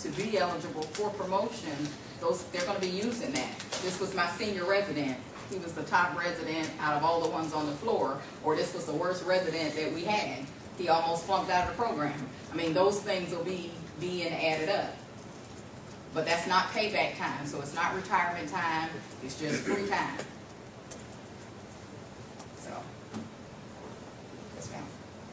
to be eligible for promotion, they're going to be using that. This was my senior resident. He was the top resident out of all the ones on the floor, or this was the worst resident that we had. He almost flunked out of the program. I mean, those things will be being added up. But that's not payback time, so it's not retirement time, it's just free time. So, yes ma'am.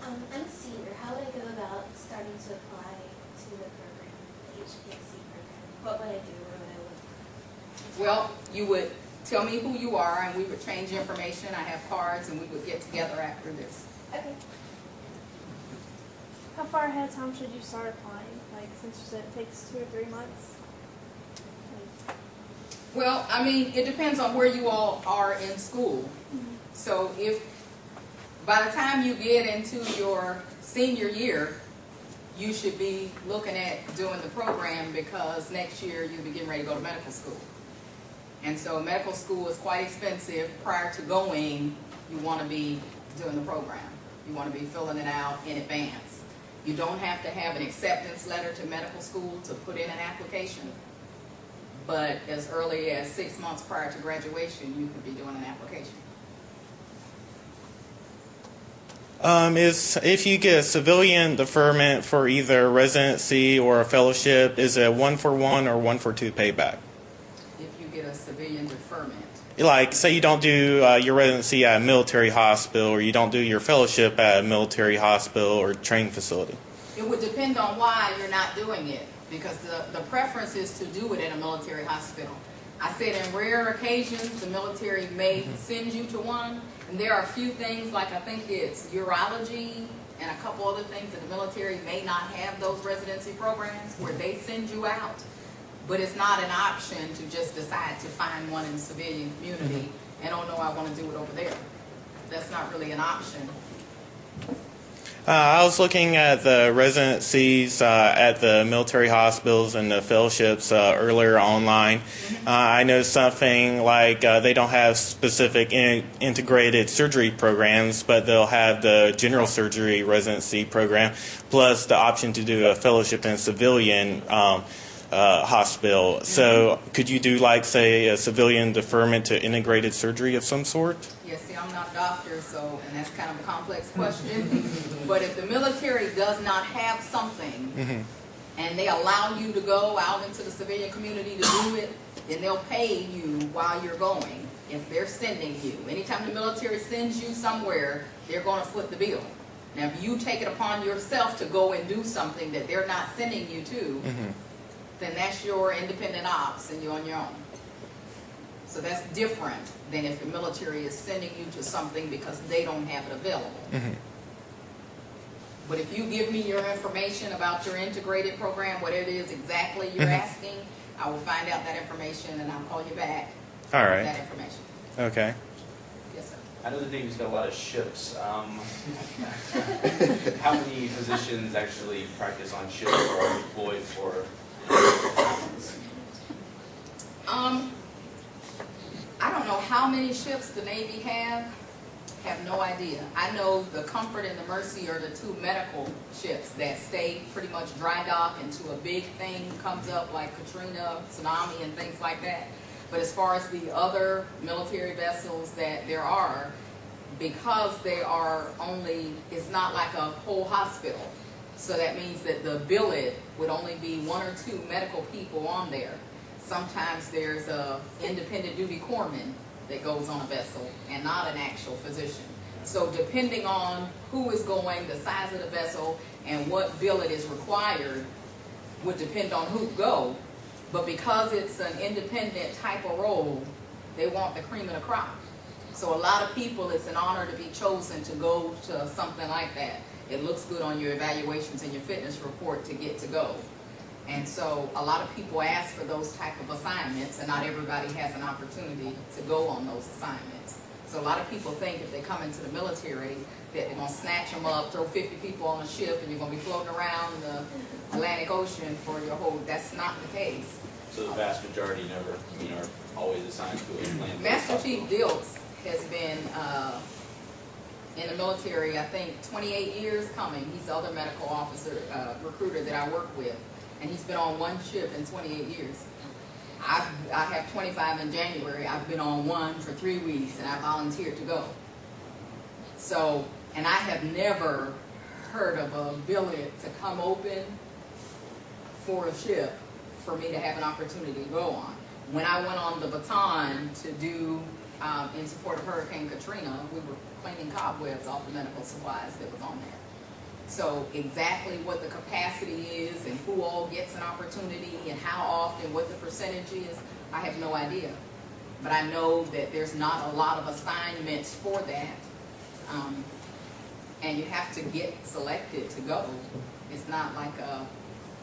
I'm a senior. How would I go about starting to apply to the program, the HPSC program? What would I do, or would I look? Well, you would tell me who you are, and we would change information. I have cards, and we would get together after this. Okay. How far ahead of time should you start applying? Like, since you said it takes 2 or 3 months? Well, I mean, it depends on where you all are in school. So if by the time you get into your senior year, you should be looking at doing the program, because next year you'll be getting ready to go to medical school. And so medical school is quite expensive. Prior to going, you want to be doing the program. You want to be filling it out in advance. You don't have to have an acceptance letter to medical school to put in an application, but as early as 6 months prior to graduation, you could be doing an application. If you get a civilian deferment for either residency or a fellowship, is it a 1-for-1 or 1-for-2 payback? If you get a civilian deferment. Like, say you don't do your residency at a military hospital, or you don't do your fellowship at a military hospital or training facility. It would depend on why you're not doing it, because the preference is to do it in a military hospital. I said in rare occasions the military may send you to one, and there are a few things, like I think it's urology and a couple other things that the military may not have those residency programs where they send you out. But it's not an option to just decide to find one in the civilian community and, oh no, I want to do it over there. That's not really an option. I was looking at the residencies at the military hospitals and the fellowships earlier online. I noticed something like they don't have specific integrated surgery programs, but they'll have the general surgery residency program, plus the option to do a fellowship in a civilian hospital. So could you do, like, say, a civilian deferment to integrated surgery of some sort? Yes, see, I'm not a doctor, so, and that's kind of a complex question. But if the military does not have something, and they allow you to go out into the civilian community to do it, then they'll pay you while you're going, if they're sending you. Anytime the military sends you somewhere, they're going to foot the bill. Now, if you take it upon yourself to go and do something that they're not sending you to, then that's your independent ops and you're on your own. So that's different than if the military is sending you to something because they don't have it available. But if you give me your information about your integrated program, what it is exactly you're asking, I will find out that information and I'll call you back. All right. With that information. Okay. Yes, sir. I know the Navy's got a lot of ships. How many physicians actually practice on ships or are deployed for? I don't know how many ships the Navy have no idea. I know the Comfort and the Mercy are the two medical ships that stay pretty much dry dock until a big thing comes up like Katrina, tsunami, and things like that. But as far as the other military vessels that there are, because they are only, it's not like a whole hospital. So that means that the billet would only be 1 or 2 medical people on there. Sometimes there's a independent duty corpsman that goes on a vessel and not an actual physician. So depending on who is going, the size of the vessel, and what billet is required would depend on who go. But because it's an independent type of role, they want the cream of the crop. So a lot of people, it's an honor to be chosen to go to something like that. It looks good on your evaluations and your fitness report to get to go. And so a lot of people ask for those type of assignments, and not everybody has an opportunity to go on those assignments. So a lot of people think if they come into the military that they're going to snatch them up, throw 50 people on a ship, and you're going to be floating around the Atlantic Ocean for your whole, that's not the case. So the vast majority never, are always assigned to a land. Master Chief Dilts has been in the military, I think, 28 years coming. He's the other medical officer, recruiter that I work with. and he's been on one ship in 28 years. I have 25 in January. I've been on one for 3 weeks, and I volunteered to go. So, and I have never heard of a billet to come open for a ship for me to have an opportunity to go on. When I went on the baton to do in support of Hurricane Katrina, we were cleaning cobwebs off the medical supplies that was on there. So exactly what the capacity is and who all gets an opportunity and how often, what the percentage is, I have no idea. But I know that there's not a lot of assignments for that. And you have to get selected to go. It's not like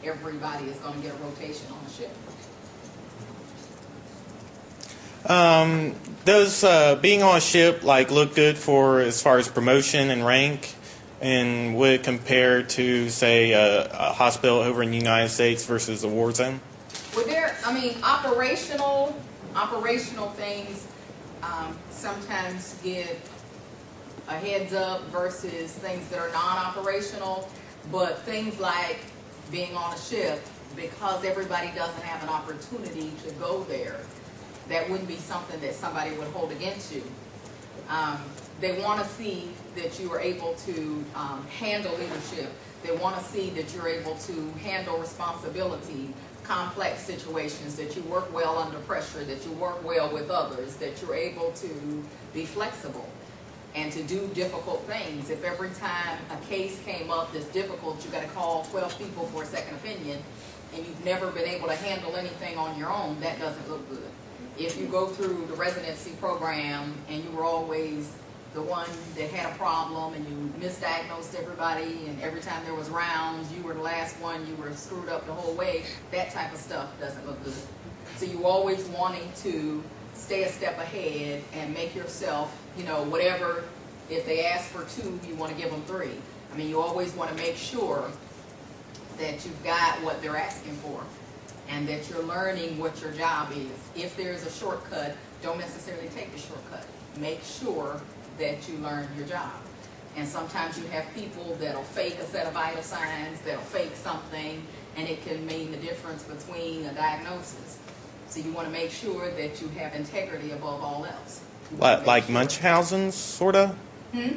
everybody is going to get a rotation on a ship. Does being on a ship look good for as far as promotion and rank, and would it compare to say a hospital over in the United States versus a war zone? Well, operational things sometimes get a heads up versus things that are non-operational, but things like being on a ship, because everybody doesn't have an opportunity to go there, that wouldn't be something that somebody would hold against you. They want to see that you are able to handle leadership. They want to see that you're able to handle responsibility, complex situations, that you work well under pressure, that you work well with others, that you're able to be flexible and to do difficult things. If every time a case came up that's difficult, you got to call 12 people for a second opinion, and you've never been able to handle anything on your own, that doesn't look good. If you go through the residency program and you were always the one that had a problem and you misdiagnosed everybody, and every time there was rounds, you were the last one, you were screwed up the whole way, that type of stuff doesn't look good. So you always wanting to stay a step ahead and make yourself, whatever, if they ask for 2, you want to give them 3. I mean, you always want to make sure that you've got what they're asking for and that you're learning what your job is. If there's a shortcut, don't necessarily take the shortcut. Make sure that you learn your job. And sometimes you have people that'll fake a set of vital signs, that'll fake something, and it can mean the difference between a diagnosis. So you want to make sure that you have integrity above all else. Like Munchausen's, sort of?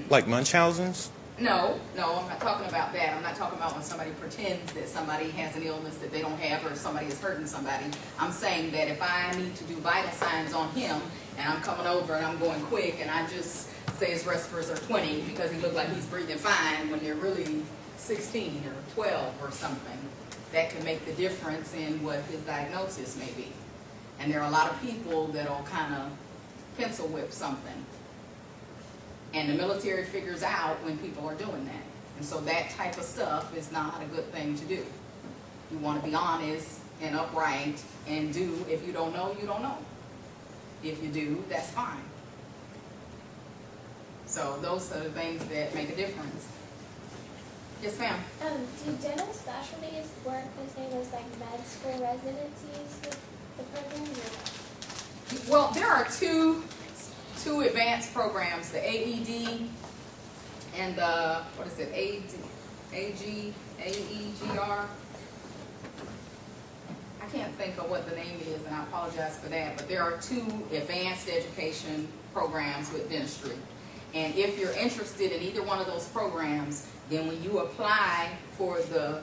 Like Munchausen's? No, I'm not talking about that. I'm not talking about when somebody pretends that somebody has an illness that they don't have, or somebody is hurting somebody. I'm saying that if I need to do vital signs on him and I'm coming over and I'm going quick and I just say his respirators are 20 because he looked like he's breathing fine when they're really 16 or 12 or something, that can make the difference in what his diagnosis may be. And there are a lot of people that'll kind of pencil whip something. And the military figures out when people are doing that. And so that type of stuff is not a good thing to do. You want to be honest and upright and do. If you don't know, you don't know. If you do, that's fine. So those are the things that make a difference. Yes, ma'am. Do dental specialties work the same as med school residencies with the programs? Well, there are two advanced programs, the AED and the, AEGR. I can't think of what the name is, and I apologize for that, but there are 2 advanced education programs with dentistry. And if you're interested in either one of those programs, then when you apply for the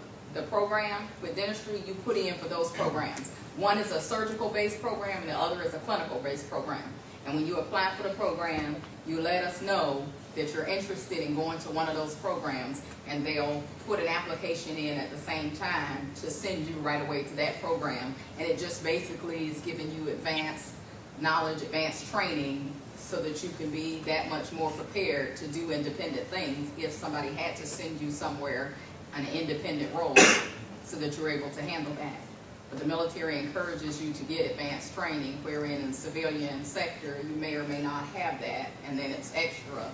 program with dentistry, you put in for those programs. One is a surgical-based program, and the other is a clinical-based program. And when you apply for the program, you let us know that you're interested in going to one of those programs, and they'll put an application in at the same time to send you right away to that program. And it just basically is giving you advanced knowledge, advanced training, so that you can be that much more prepared to do independent things if somebody had to send you somewhere an independent role, so that you're able to handle that. But the military encourages you to get advanced training, wherein in the civilian sector you may or may not have that, and then it's extra.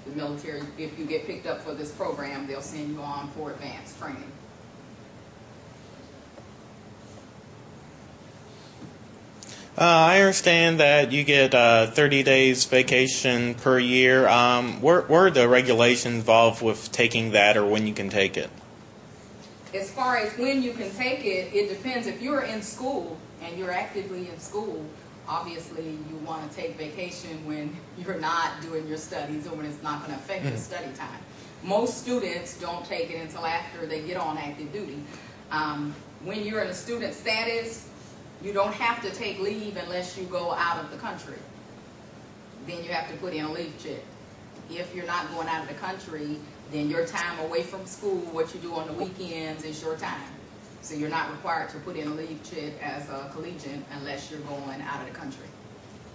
The military, if you get picked up for this program, they'll send you on for advanced training. I understand that you get 30 days vacation per year. What are the regulations involved with taking that, or when you can take it? As far as when you can take it, it depends. If you're in school and you're actively in school, obviously you want to take vacation when you're not doing your studies or when it's not going to affect your study time. Most students don't take it until after they get on active duty. When you're in a student status, you don't have to take leave unless you go out of the country. Then you have to put in a leave check. If you're not going out of the country, then your time away from school, what you do on the weekends, is your time. So you're not required to put in a leave check as a collegiate unless you're going out of the country.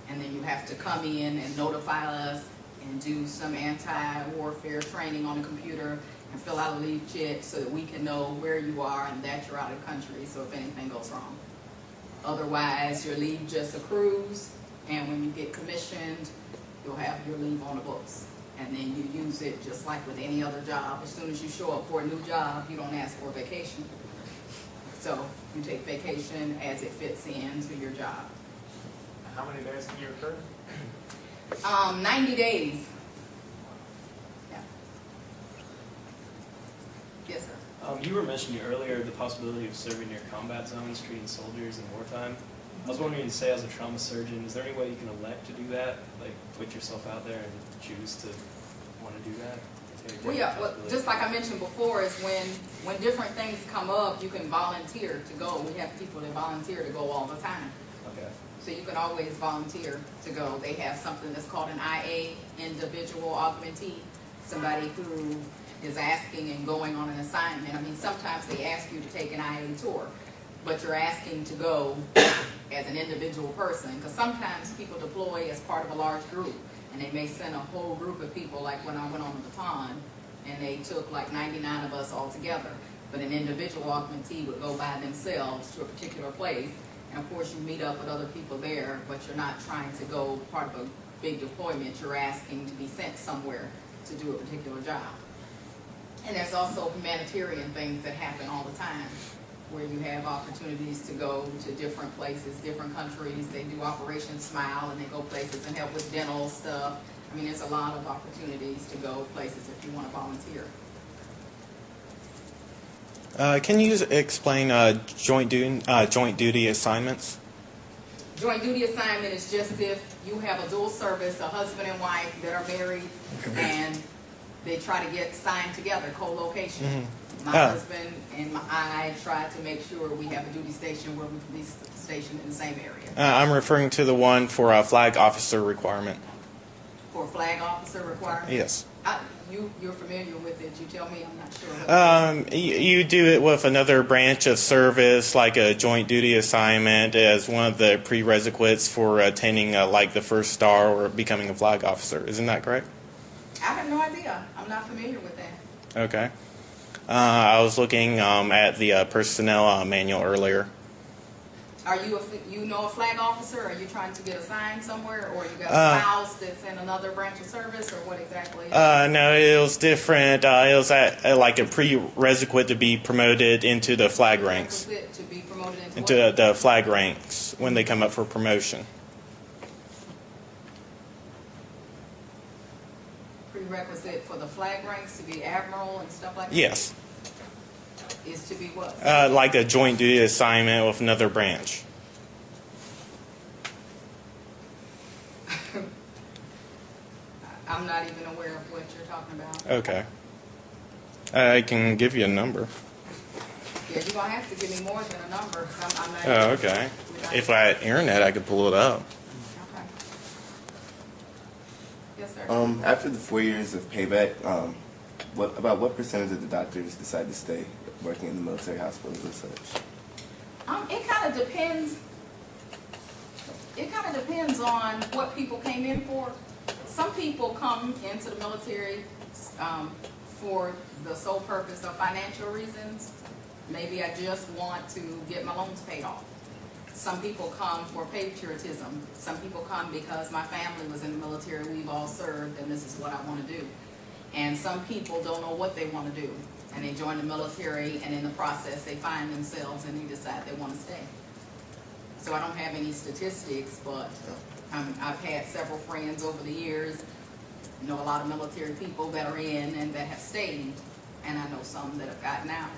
And then you have to come in and notify us and do some anti-warfare training on the computer and fill out a leave check so that we can know where you are and that you're out of the country, so if anything goes wrong. Otherwise, your leave just accrues, and when you get commissioned, you'll have your leave on the books. And then you use it just like with any other job. As soon as you show up for a new job, you don't ask for a vacation. So you take vacation as it fits into your job. How many days can you accrue? 90 days. Yeah. Yes, sir. You were mentioning earlier the possibility of serving near combat zones, treating soldiers in wartime. I was wondering, say as a trauma surgeon, is there any way you can elect to do that? Like put yourself out there and choose to want to do that? Well, just like I mentioned before, is when different things come up, you can volunteer to go. We have people that volunteer to go all the time. Okay. So you can always volunteer to go. They have something that's called an IA, individual augmentee, somebody who is asking and going on an assignment. I mean, sometimes they ask you to take an IA tour, but you're asking to go as an individual person, because sometimes people deploy as part of a large group, and they may send a whole group of people, like when I went on the baton, and they took like 99 of us all together. But an individual augmentee would go by themselves to a particular place, and of course you meet up with other people there, but you're not trying to go part of a big deployment. You're asking to be sent somewhere to do a particular job. And there's also humanitarian things that happen all the time, where you have opportunities to go to different places, different countries. They do Operation Smile, and they go places and help with dental stuff. I mean, there's a lot of opportunities to go places if you want to volunteer. Can you explain joint duty assignments? Joint duty assignment is just if you have a dual service, a husband and wife that are married, and they try to get signed together, co-location. Mm-hmm. My husband and I try to make sure we have a duty station where we can be stationed in the same area. I'm referring to the one for a flag officer requirement. For a flag officer requirement? Yes. You're familiar with it. You tell me. I'm not sure. You do it with another branch of service, like a joint duty assignment, as one of the prerequisites for attaining like the first star or becoming a flag officer. Isn't that correct? I have no idea. I'm not familiar with that. Okay. I was looking at the personnel manual earlier. Are you a flag officer? Are you trying to get assigned somewhere, or you got a spouse that's in another branch of service, or what exactly? No, it was different. It was like a prerequisite to be promoted into the flag ranks. To be promoted into the flag ranks when they come up for promotion. Prerequisite for the flag ranks to be admiral and stuff like that? Yes. Is to be what? Like a joint duty assignment with another branch. I'm not even aware of what you're talking about. Okay. I can give you a number. Yeah, you're going to have to give me more than a number. I'm not Oh, okay. If I had internet, I could pull it up. Okay. Yes, sir. After the 4 years of payback, what percentage of the doctors decide to stay working in the military hospitals and such? It kind of depends. It kind of depends on what people came in for. Some people come into the military for the sole purpose of financial reasons. Maybe I just want to get my loans paid off. Some people come for patriotism. Some people come because my family was in the military, we've all served, and this is what I want to do. And some people don't know what they want to do, and they join the military, and in the process they find themselves and they decide they want to stay. So I don't have any statistics, but I've had several friends over the years, a lot of military people that are in and that have stayed, and I know some that have gotten out.